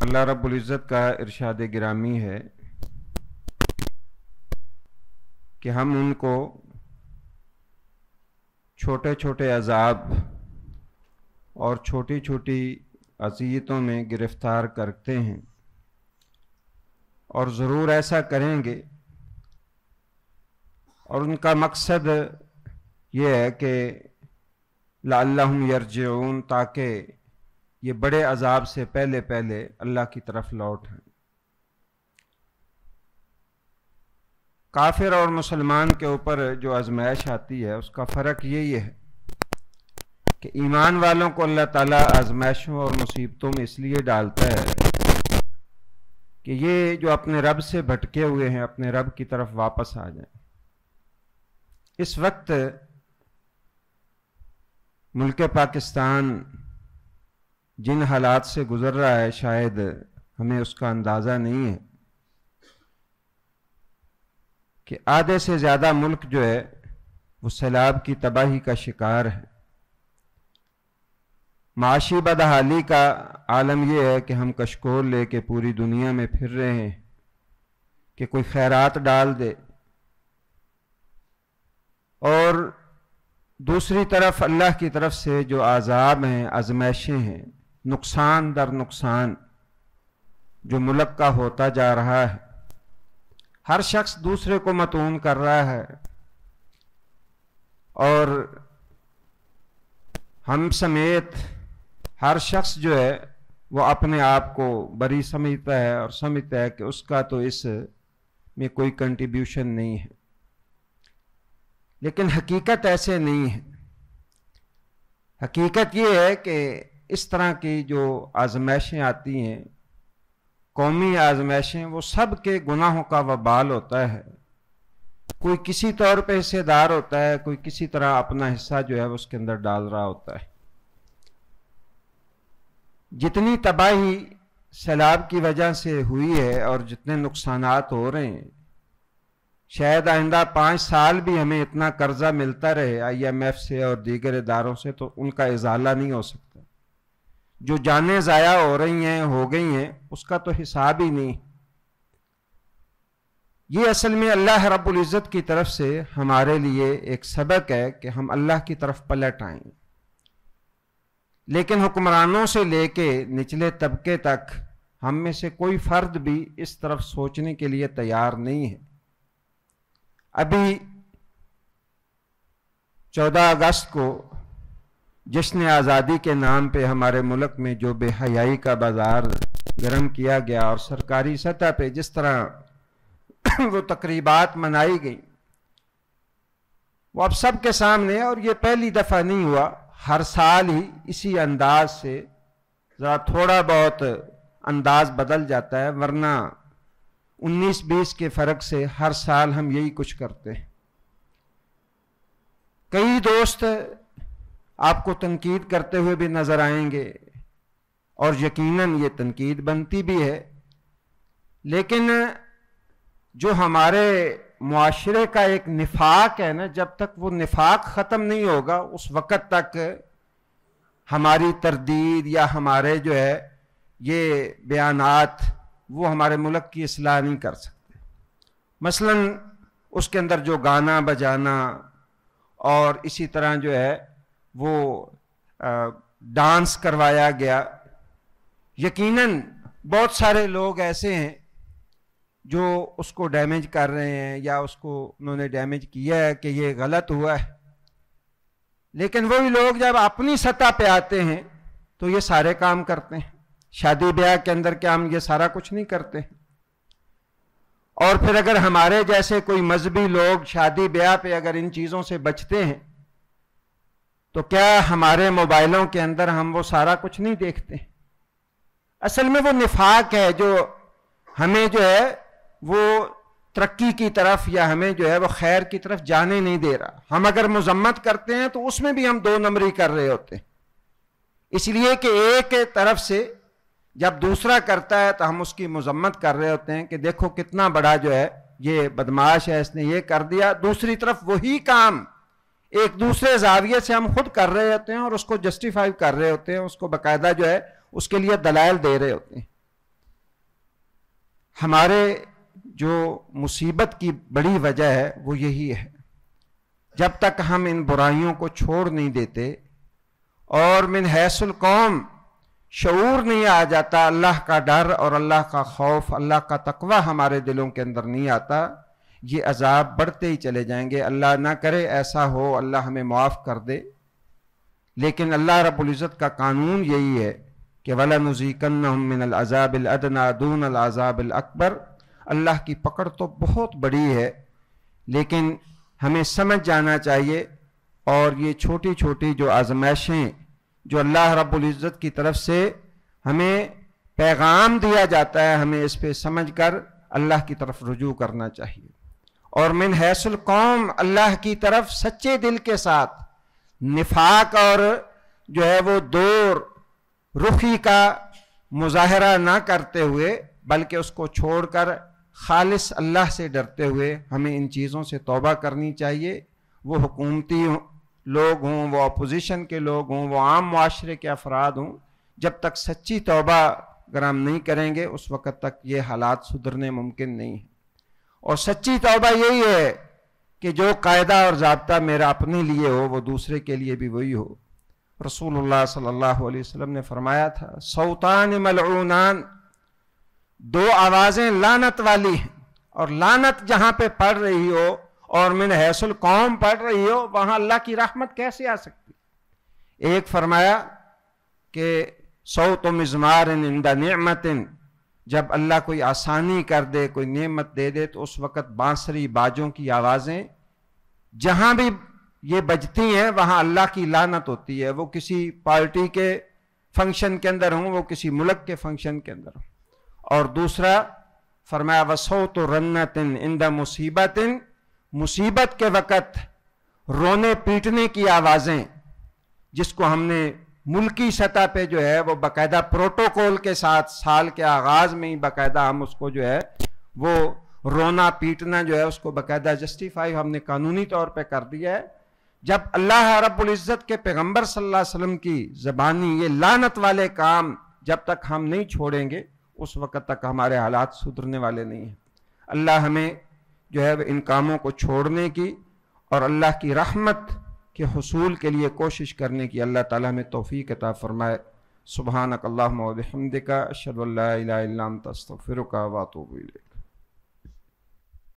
اللہ رب العزت کا ارشاد گرامی ہے کہ ہم ان کو چھوٹے چھوٹے عذاب اور چھوٹی چھوٹی اذیتوں میں گرفتار کرتے ہیں، اور ضرور ایسا کریں گے، اور ان کا مقصد یہ ہے کہ لعلہم یرجعون، تاکہ یہ بڑے عذاب سے پہلے پہلے اللہ کی طرف لوٹ آئیں۔ کافر اور مسلمان کے اوپر جو آزمائش آتی ہے اس کا فرق یہی ہے کہ ایمان والوں کو اللہ تعالیٰ آزمائشوں اور مصیبتوں میں اس لیے ڈالتا ہے کہ یہ جو اپنے رب سے بھٹکے ہوئے ہیں اپنے رب کی طرف واپس آ جائیں۔ اس وقت ملک پاکستان جن حالات سے گزر رہا ہے شاید ہمیں اس کا اندازہ نہیں ہے کہ آدھے سے زیادہ ملک جو ہے وہ سیلاب کی تباہی کا شکار ہے۔ معاشی بدحالی کا عالم یہ ہے کہ ہم کشکول لے کے پوری دنیا میں پھر رہے ہیں کہ کوئی خیرات ڈال دے، اور دوسری طرف اللہ کی طرف سے جو عذاب ہیں، آزمائشیں ہیں، نقصان در نقصان جو ملک کا ہوتا جا رہا ہے، ہر شخص دوسرے کو متون کر رہا ہے، اور ہم سمیت ہر شخص جو ہے وہ اپنے آپ کو بری سمجھتا ہے اور سمجھتا ہے کہ اس کا تو اس میں کوئی کنٹریبیوشن نہیں ہے، لیکن حقیقت ایسے نہیں ہے۔ حقیقت یہ ہے کہ اس طرح کی جو آزمائشیں آتی ہیں، قومی آزمائشیں، وہ سب کے گناہوں کا وبال ہوتا ہے۔ کوئی کسی طور پہ حصے دار ہوتا ہے، کوئی کسی طرح اپنا حصہ جو ہے اس کے اندر ڈال رہا ہوتا ہے۔ جتنی تباہی سیلاب کی وجہ سے ہوئی ہے اور جتنے نقصانات ہو رہے ہیں، شاید آئندہ 5 سال بھی ہمیں اتنا قرضہ ملتا رہے IMF سے اور دیگر اداروں سے تو ان کا ازالہ نہیں ہو سکتا۔ جو جانیں ضائع ہو رہی ہیں، ہو گئی ہیں، اس کا تو حساب ہی نہیں۔ یہ اصل میں اللہ رب العزت کی طرف سے ہمارے لیے ایک سبق ہے کہ ہم اللہ کی طرف پلٹ آئیں، لیکن حکمرانوں سے لے کے نچلے طبقے تک ہم میں سے کوئی فرد بھی اس طرف سوچنے کے لیے تیار نہیں ہے۔ ابھی 14 اگست کو جشن آزادی کے نام پہ ہمارے ملک میں جو بے حیائی کا بازار گرم کیا گیا اور سرکاری سطح پہ جس طرح وہ تقریبات منائی گئی، وہ اب سب کے سامنے، اور یہ پہلی دفعہ نہیں ہوا، ہر سال ہی اسی انداز سے ذرا تھوڑا بہت انداز بدل جاتا ہے، ورنہ 19-20 کے فرق سے ہر سال ہم یہی کچھ کرتے ہیں۔ کئی دوست آپ کو تنقید کرتے ہوئے بھی نظر آئیں گے، اور یقیناً یہ تنقید بنتی بھی ہے، لیکن جو ہمارے معاشرے کا ایک نفاق ہے نا، جب تک وہ نفاق ختم نہیں ہوگا اس وقت تک ہماری تردید یا ہمارے جو ہے یہ بیانات وہ ہمارے ملک کی اصلاح نہیں کر سکتے۔ مثلا اس کے اندر جو گانا بجانا اور اسی طرح جو ہے وہ ڈانس کروایا گیا، یقیناً بہت سارے لوگ ایسے ہیں جو اس کو ڈیمیج کر رہے ہیں یا اس کو انہوں نے ڈیمیج کیا ہے کہ یہ غلط ہوا ہے، لیکن وہی لوگ جب اپنی سطح پہ آتے ہیں تو یہ سارے کام کرتے ہیں۔ شادی بیاہ کے اندر کیا ہم یہ سارا کچھ نہیں کرتے؟ اور پھر اگر ہمارے جیسے کوئی مذہبی لوگ شادی بیاہ پہ اگر ان چیزوں سے بچتے ہیں تو کیا ہمارے موبائلوں کے اندر ہم وہ سارا کچھ نہیں دیکھتے؟ اصل میں وہ نفاق ہے جو ہمیں جو ہے وہ ترقی کی طرف یا ہمیں جو ہے وہ خیر کی طرف جانے نہیں دے رہا۔ ہم اگر مذمت کرتے ہیں تو اس میں بھی ہم 2 نمبری کر رہے ہوتے ہیں، اس لیے کہ ایک طرف سے جب دوسرا کرتا ہے تو ہم اس کی مذمت کر رہے ہوتے ہیں کہ دیکھو کتنا بڑا جو ہے یہ بدماش ہے، اس نے یہ کر دیا۔ دوسری طرف وہی کام ایک دوسرے زاویے سے ہم خود کر رہے ہوتے ہیں اور اس کو جسٹیفائی کر رہے ہوتے ہیں، اس کو باقاعدہ جو ہے اس کے لیے دلائل دے رہے ہوتے ہیں۔ ہمارے جو مصیبت کی بڑی وجہ ہے وہ یہی ہے، جب تک ہم ان برائیوں کو چھوڑ نہیں دیتے اور من حیث القوم شعور نہیں آ جاتا، اللہ کا ڈر اور اللہ کا خوف، اللہ کا تقوی ہمارے دلوں کے اندر نہیں آتا، یہ عذاب بڑھتے ہی چلے جائیں گے۔ اللہ نہ کرے ایسا ہو، اللہ ہمیں معاف کر دے، لیکن اللہ رب العزت کا قانون یہی ہے کہ وَلَنُذِيقَنَّهُم مِّنَ الْعَذَابِ الْأَدْنَىٰ دُونَ الْعَذَابِ الْأَكْبَرِ۔ اللہ کی پکڑ تو بہت بڑی ہے، لیکن ہمیں سمجھ جانا چاہیے، اور یہ چھوٹی چھوٹی جو آزمائشیں جو اللہ رب العزت کی طرف سے ہمیں پیغام دیا جاتا ہے، ہمیں اس پہ سمجھ کر اللہ کی طرف رجوع کرنا چاہیے، اور من حیث القوم اللہ کی طرف سچے دل کے ساتھ نفاق اور جو ہے وہ دور رخی کا مظاہرہ نہ کرتے ہوئے، بلکہ اس کو چھوڑ کر خالص اللہ سے ڈرتے ہوئے ہمیں ان چیزوں سے توبہ کرنی چاہیے۔ وہ حکومتی لوگ ہوں، وہ اپوزیشن کے لوگ ہوں، وہ عام معاشرے کے افراد ہوں، جب تک سچی توبہ اگر ہم نہیں کریں گے اس وقت تک یہ حالات سدھرنے ممکن نہیں ہیں۔ اور سچی توبہ یہی ہے کہ جو قاعدہ اور ضابطہ میرا اپنے لیے ہو وہ دوسرے کے لیے بھی وہی ہو۔ رسول اللہ صلی اللہ علیہ وسلم نے فرمایا تھا صوتان ملعونان، دو آوازیں لعنت والی ہیں، اور لعنت جہاں پہ پڑ رہی ہو اور من حیث القوم پڑ رہی ہو وہاں اللہ کی رحمت کیسے آ سکتی؟ ایک فرمایا کہ صوت مزمار عند نعمت، جب اللہ کوئی آسانی کر دے، کوئی نعمت دے دے، تو اس وقت بانسری باجوں کی آوازیں جہاں بھی یہ بجتی ہیں وہاں اللہ کی لعنت ہوتی ہے، وہ کسی پارٹی کے فنکشن کے اندر ہوں، وہ کسی ملک کے فنکشن کے اندر ہوں۔ اور دوسرا فرمایا وصوت رنت عند مصیبت، مصیبت کے وقت رونے پیٹنے کی آوازیں، جس کو ہم نے ملکی سطح پہ جو ہے وہ باقاعدہ پروٹوکول کے ساتھ سال کے آغاز میں ہی باقاعدہ ہم اس کو جو ہے وہ رونا پیٹنا جو ہے اس کو باقاعدہ جسٹیفائی ہم نے قانونی طور پہ کر دیا ہے۔ جب اللہ رب العزت کے پیغمبر صلی اللہ علیہ وسلم کی زبانی یہ لعنت والے کام جب تک ہم نہیں چھوڑیں گے اس وقت تک ہمارے حالات سدھرنے والے نہیں ہیں۔ اللہ ہمیں جو ہے ان کاموں کو چھوڑنے کی اور اللہ کی رحمت کے حصول کے لیے کوشش کرنے کی اللہ تعالیٰ ہمیں توفیق عطا فرمائے۔ سبحانک اللہم و بحمدک، اشہد ان لا الہ الا انت، استغفرک و اتوب الیک۔